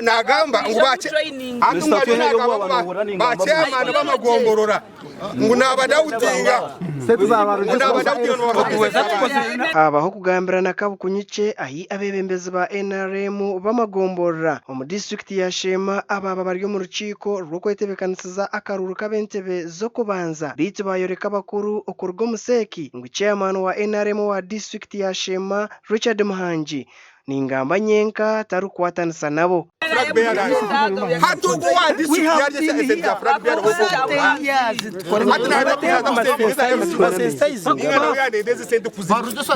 nagamba ngubache atungari nagamba bachema bamagomborora ngunabadawutinga abaho kugambirana kabo kunyice ahi abebembezi ba NRM bamagomborora mu district ya Shema ababa bari mu rukiko rwo kwetebekanisiza akaruru kabentebe zo kubanza bitu bayoreka bakuru okurgo museki ngo chairman wa NRM wa district ya Shema Richard Muhanji ningamba nyenka tarukwatanisa nabo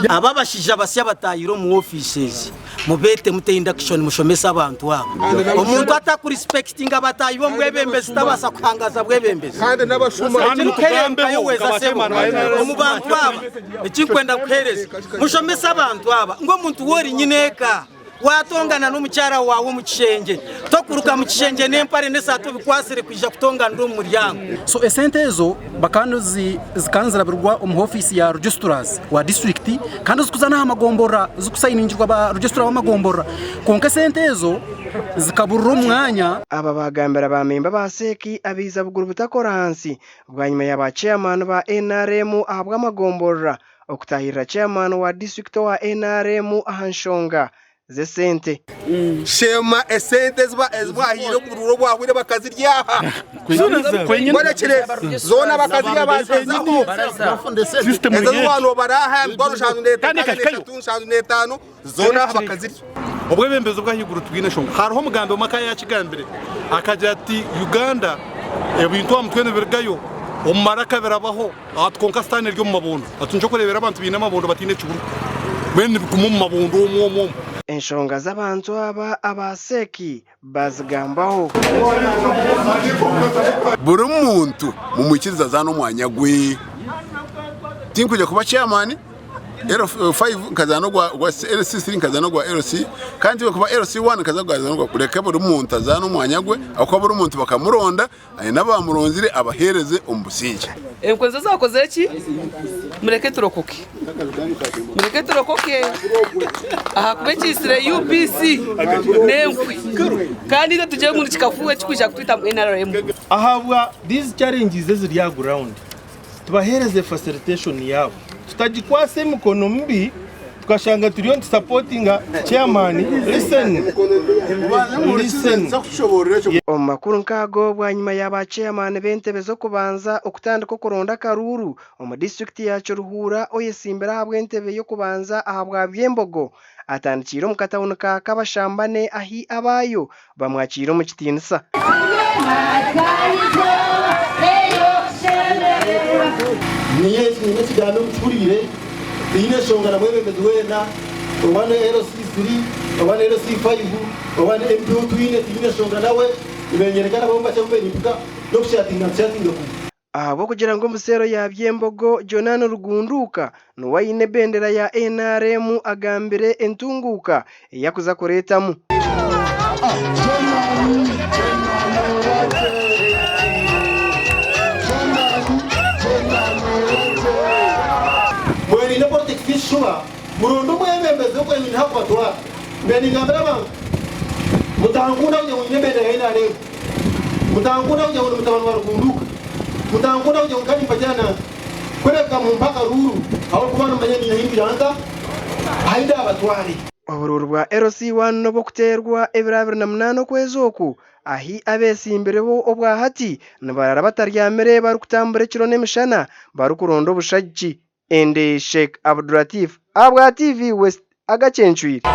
ababashije abasya batayiro mu offices mubete mute induction mushomesa abantu wabo umuntu atakuri respecting abatayibo mwebembezi tabasa kuhangaza bwebembezi kandi nabashuma kayoweza sema mu bantu baba ikinkwenda kuhereza mushomesa abantu aba ngo umuntu wori nyineka watongana n'umucyara wawe mu kishenge tokuruka mu kishenge n'empare nesato bikwasire kwija kutongana n'umuryango so esente ezo bakano zikanzira birwa mu office ya registrars wa district kandi zikuzana amagombora zikusayiningirwa ba registrar w'amagombora konka sente ezo zikaburura umwanya aba bagambira bamemba baseki abiza buguru butakora hansi bwanyuma y'aba chairman ba NRM ahabwa amagombora okutahira chairman wa district wa NRM ahanshonga ze sente Shema esente ezbahiro kururo bwabwire bakaziryaha kwenyine zona bakazirya basezaho system ezo baraha mboro shantu netano zona bakazirya obwebembezo bwahiguru tugine shonga hariho mugambe makaya ya kigambire akagira ati Uganda ebintu amutwene bergayo omaraka berabaho atkonka stane ryo mu mabondo atunje kurebera abantu bina mabondo batine cyuru bene bikumu mu mabondo omwo enshonga z'abantu aba abaseki bazigambaho buri muntu mu mukiriza zano mwanya gwe tinkuje kuba chairman L5 kazano gwa LC3 kazano gwa LC kandi kuba LC1 kazano gwa kureka buri muntu azano mwanya gwe akwa buri muntu bakamuronda ari nabamuronzire abahereze umbusinje enkonzo zakoze iki mureke turokoke aha kubekisire UPC nenkwe kandi tujye muri kikafuwe kikwisha kutwita mu NRM ahabwa these challenges ziri ya ground tubahereze facilitation yabo tutajikwase mukono mbi tukashanga turiyo supportinga chairman listen omakuru nkago bwanyuma y'aba chairman bentebe zo kubanza okutandika kuronda karuru mu district ya Ruhura oyesimbira habwe entebe yo kubanza ahabwa byembogo atandikira mu katawuno ka kabashambane ahi abayo bamwakira mu kitinisa niye kigano kurire ine shonga na mwebe medwena wana LC3 wana LC5 wana MP2 ine shonga nawe ibenyerekana bomba cyangwa nibuka no kushatinga ku abo kugira ngo musero ya byembogo Jonano Rugunduka nuwayine bendera ya NRM agambire entunguka yakuza kuretamu mwene politics fishwa murundo mwebembeze ko nyine hakwatwa mbeni ngambira ba mutangunda uje nyine bendera ina leo mutangunda uje mutabano wa Rugunduka mutangunda uje kandi pajana kureka mu mpaka ruru aho kubana manyani yahimbiranga haida abatwari obururu bwa LC1 bo kuterwa ebirabira na munano kwezoku ahi abesimbere bo obwa hati nabarara bataryamere bari kutambura kiro nemishana bari kurondo bushajji ende Sheikh Abdulatif abwa TV West agacenchwira